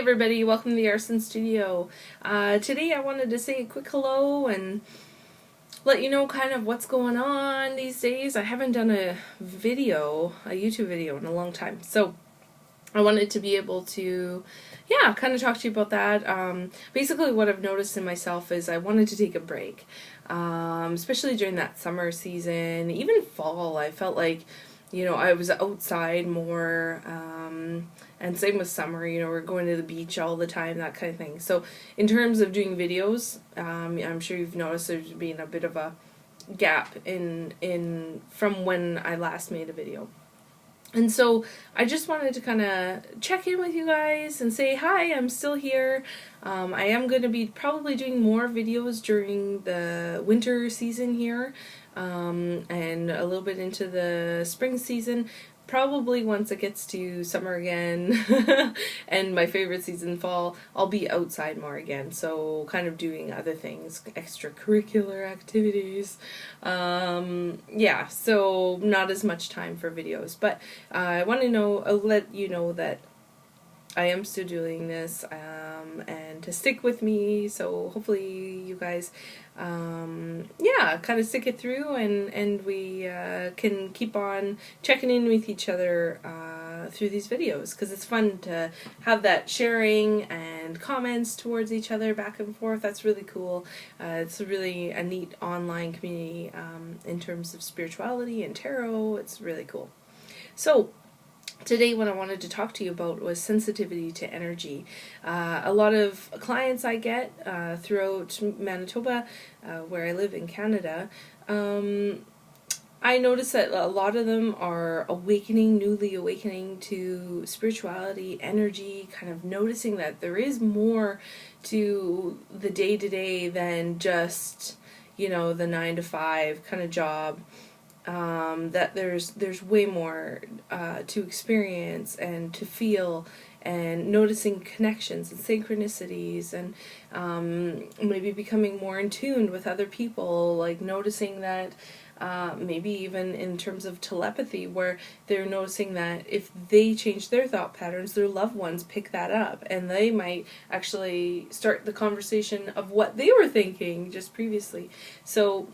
everybody, welcome to the Arson Studio. Today I wanted to say a quick hello and let you know kind of what's going on these days. I haven't done a YouTube video in a long time, so I wanted to be able to, kind of talk to you about that. Basically what I've noticed in myself is I wanted to take a break, especially during that summer season, even fall. I felt like, I was outside more, and same with summer, we're going to the beach all the time, that kind of thing. So in terms of doing videos, I'm sure you've noticed there's been a bit of a gap from when I last made a video. And so I just wanted to kind of check in with you guys and say, hi, I'm still here. I am going to be probably doing more videos during the winter season here, and a little bit into the spring season. Probably once it gets to summer again and my favorite season, fall, I'll be outside more again. So kind of doing other things, extracurricular activities. So not as much time for videos. But I want to let you know that I am still doing this, and to stick with me, so hopefully you guys, kind of stick it through, and we can keep on checking in with each other through these videos, because it's fun to have that sharing and comments towards each other back and forth. That's really cool. It's really a neat online community in terms of spirituality and tarot. It's really cool. So today what I wanted to talk to you about was sensitivity to energy. A lot of clients I get throughout Manitoba, where I live in Canada, I notice that a lot of them are newly awakening to spirituality, energy, kind of noticing that there is more to the day-to-day than just, the 9-to-5 kind of job. That there's way more to experience and to feel, and noticing connections and synchronicities, and maybe becoming more in tune with other people, like noticing that maybe even in terms of telepathy, where they're noticing that if they change their thought patterns, their loved ones pick that up, and they might actually start the conversation of what they were thinking just previously. So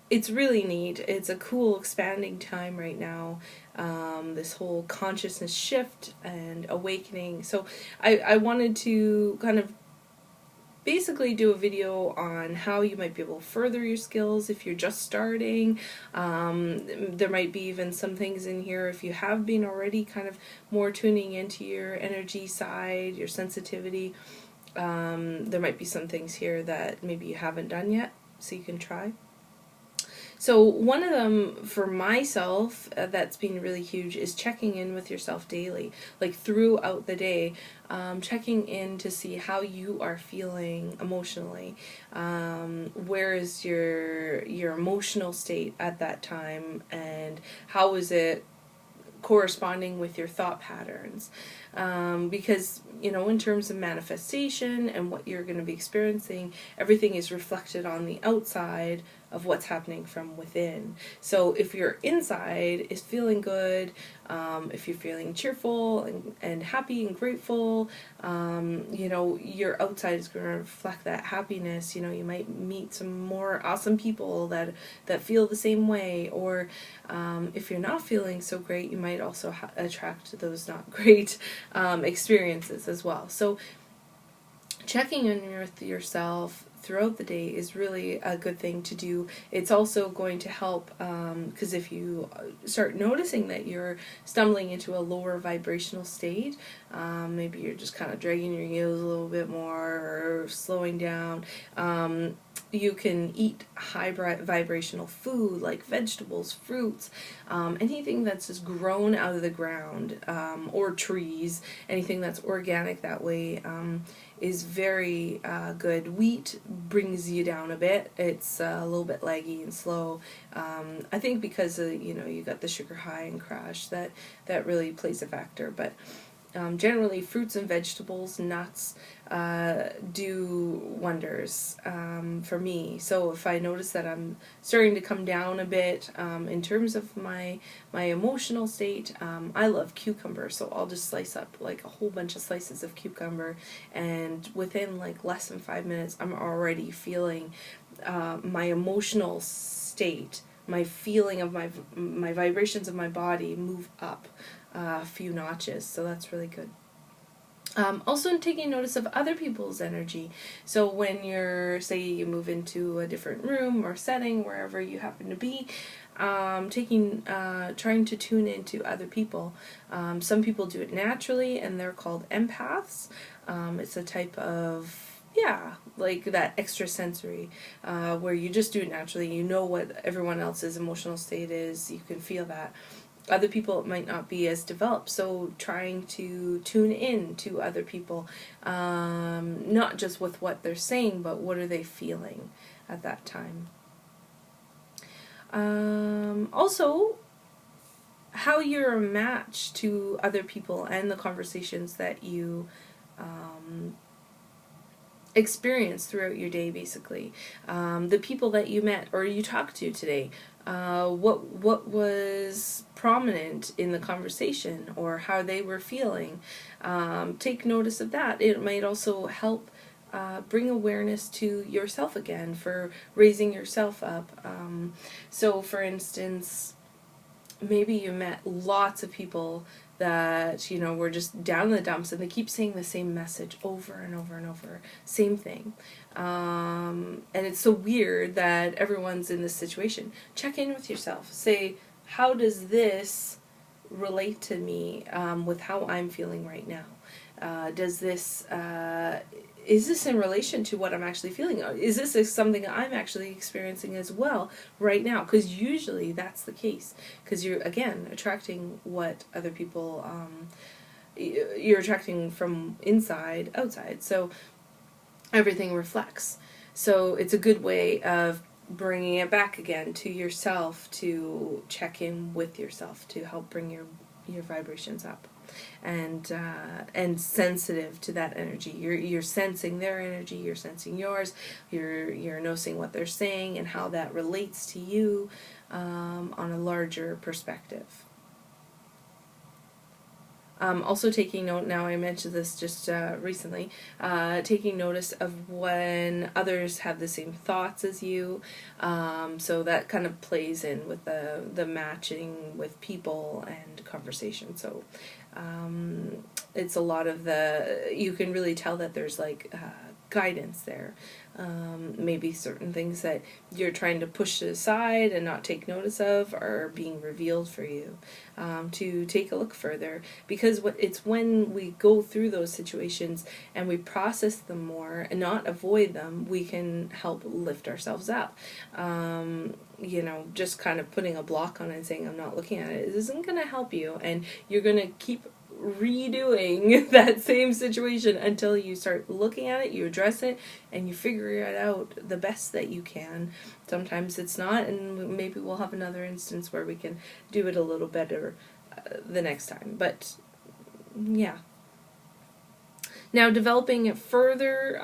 it's really neat. It's a cool expanding time right now, this whole consciousness shift and awakening. So I wanted to kind of basically do a video on how you might be able to further your skills if you're just starting. There might be even some things in here if you have been already kind of more tuning into your energy side, your sensitivity. There might be some things here that maybe you haven't done yet, so you can try. So one of them for myself that's been really huge is checking in with yourself daily, like throughout the day, checking in to see how you are feeling emotionally. Where is your emotional state at that time, and how is it corresponding with your thought patterns? Because in terms of manifestation and what you're going to be experiencing, everything is reflected on the outside of what's happening from within. So if your inside is feeling good, if you're feeling cheerful and happy and grateful, your outside is going to reflect that happiness. You might meet some more awesome people that feel the same way, or if you're not feeling so great, you might also attract those not great experiences as well. So checking in with yourself throughout the day is really a good thing to do. It's also going to help, because if you start noticing that you're stumbling into a lower vibrational state, maybe you're just kind of dragging your heels a little bit more or slowing down, you can eat high vibrational food like vegetables, fruits, anything that's just grown out of the ground, or trees, anything that's organic that way, is very good. Wheat brings you down a bit. It's a little bit laggy and slow. I think because you got the sugar high and crash, that really plays a factor. But Generally, fruits and vegetables, nuts, do wonders for me. So if I notice that I'm starting to come down a bit in terms of my emotional state, I love cucumber, so I'll just slice up like a whole bunch of slices of cucumber, and within like less than 5 minutes, I'm already feeling my emotional state, my feeling of my vibrations of my body move up a few notches, so that's really good. Also taking notice of other people's energy. So when you're, say you move into a different room or setting, wherever you happen to be, trying to tune into other people. Some people do it naturally, and they're called empaths. It's a type of, like that extrasensory, where you just do it naturally. You know what everyone else's emotional state is. You can feel that. Other people, it might not be as developed, so trying to tune in to other people, not just with what they're saying, but what are they feeling at that time. Also, how you're a match to other people and the conversations that you experience throughout your day, basically. The people that you met or you talked to today, what was prominent in the conversation, or how they were feeling. Take notice of that. It might also help bring awareness to yourself again, for raising yourself up. So for instance, maybe you met lots of people that, were just down in the dumps, and they keep saying the same message over and over and over, same thing. And it's so weird that everyone's in this situation. Check in with yourself. Say, how does this relate to me with how I'm feeling right now? Is this in relation to what I'm actually feeling? Is this something I'm actually experiencing as well right now? Because usually that's the case. Because you're, again, attracting what other people, you're attracting from inside, outside. So everything reflects. So it's a good way of bringing it back again to yourself, to check in with yourself, to help bring your vibrations up. And sensitive to that energy. You're sensing their energy, you're sensing yours, you're noticing what they're saying and how that relates to you on a larger perspective. Also taking note, now I mentioned this just recently, taking notice of when others have the same thoughts as you. So that kind of plays in with the matching with people and conversation. So it's a lot of you can really tell that there's like guidance there. Maybe certain things that you're trying to push aside and not take notice of are being revealed for you, to take a look further, because it's when we go through those situations and we process them more and not avoid them, we can help lift ourselves up. Just kind of putting a block on it and saying I'm not looking at it isn't going to help you, and you're going to keep redoing that same situation until you start looking at it, you address it, and you figure it out the best that you can. Sometimes it's not, and maybe we'll have another instance where we can do it a little better the next time. But yeah. Now, developing it further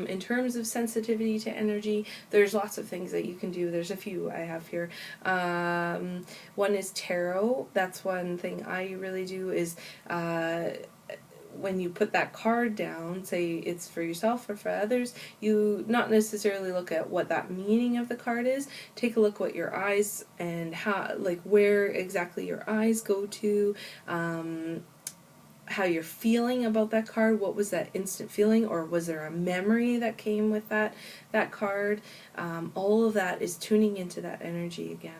in terms of sensitivity to energy, there's lots of things that you can do. There's a few I have here. One is tarot. That's one thing I really do is when you put that card down, say it's for yourself or for others, you not necessarily look at what that meaning of the card is. Take a look what your eyes and how, like where exactly your eyes go to, how you're feeling about that card. What was that instant feeling, or was there a memory that came with that card? All of that is tuning into that energy again.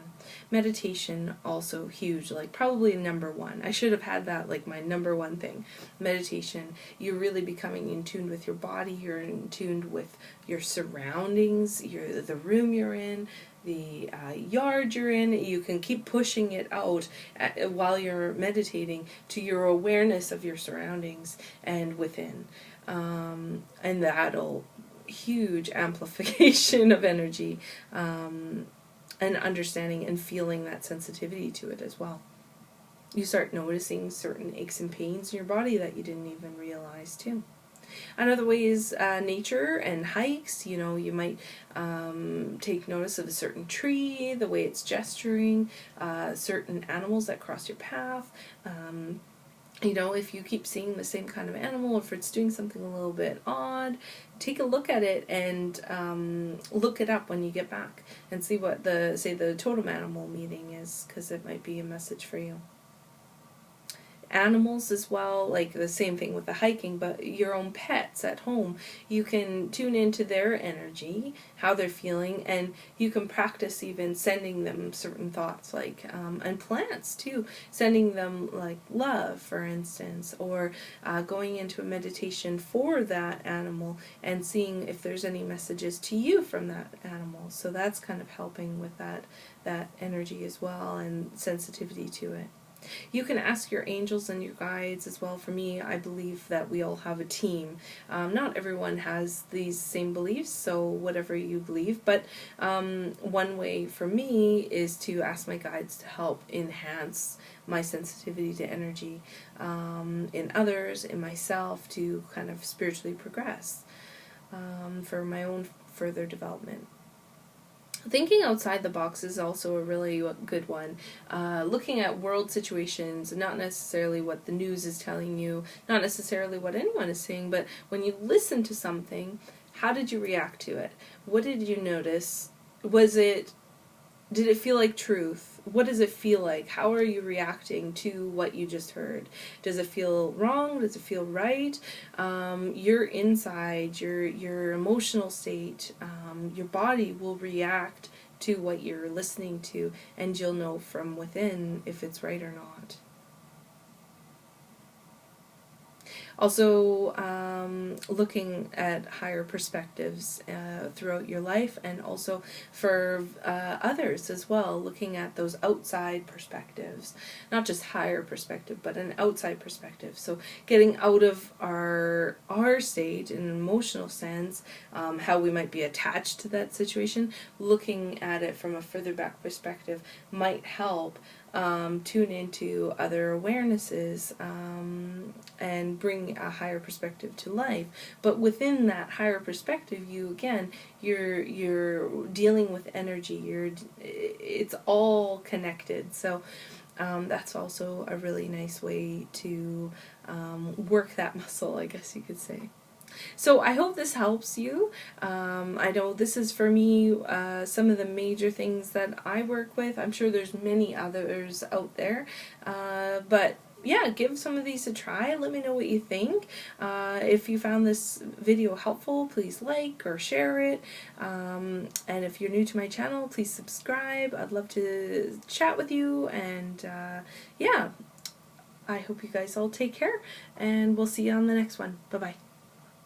Meditation, also huge, like probably number one. I should have had that like my number one thing. Meditation, you're really becoming in tune with your body, you're in tune with your surroundings, the room you're in, the yard you're in. You can keep pushing it out while you're meditating to your awareness of your surroundings and within. And that'll huge amplification of energy, and understanding and feeling that sensitivity to it as well. you start noticing certain aches and pains in your body that you didn't even realize too. Another way is nature and hikes. You know, you might take notice of a certain tree, the way it's gesturing, certain animals that cross your path. You know, if you keep seeing the same kind of animal, if it's doing something a little bit odd, take a look at it and look it up when you get back and see what the totem animal meaning is, because it might be a message for you. Animals as well, like the same thing with the hiking, but your own pets at home, you can tune into their energy, how they're feeling, and you can practice even sending them certain thoughts, like and plants too, sending them like love, for instance, or going into a meditation for that animal and seeing if there's any messages to you from that animal. So that's kind of helping with that energy as well, and sensitivity to it. You can ask your angels and your guides as well. For me, I believe that we all have a team. Not everyone has these same beliefs, so whatever you believe, but one way for me is to ask my guides to help enhance my sensitivity to energy in others, in myself, to kind of spiritually progress for my own further development. Thinking outside the box is also a really good one. Looking at world situations, not necessarily what the news is telling you, not necessarily what anyone is saying, but when you listen to something, how did you react to it? What did you notice? Did it feel like truth? What does it feel like? How are you reacting to what you just heard? Does it feel wrong? Does it feel right? Your inside, your emotional state, your body will react to what you're listening to, and you'll know from within if it's right or not. Also, looking at higher perspectives throughout your life, and also for others as well, looking at those outside perspectives, not just higher perspective, but an outside perspective. So getting out of our state in an emotional sense, how we might be attached to that situation, looking at it from a further back perspective might help tune into other awarenesses and bring a higher perspective to life. But within that higher perspective, you're dealing with energy. It's all connected. So that's also a really nice way to work that muscle, I guess you could say. So I hope this helps you. I know this is, for me, some of the major things that I work with. I'm sure there's many others out there, but yeah, give some of these a try. Let me know what you think. If you found this video helpful, please like or share it. And if you're new to my channel, please subscribe. I'd love to chat with you. And yeah, I hope you guys all take care, and we'll see you on the next one. Bye-bye.